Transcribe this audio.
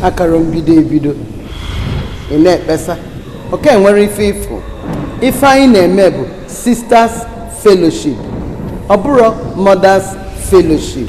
akara mbido ebido ị na-ekpesa oke nwere ife anyị na-eme bụ sisters fellowship ọ bụrụ mothers fellowship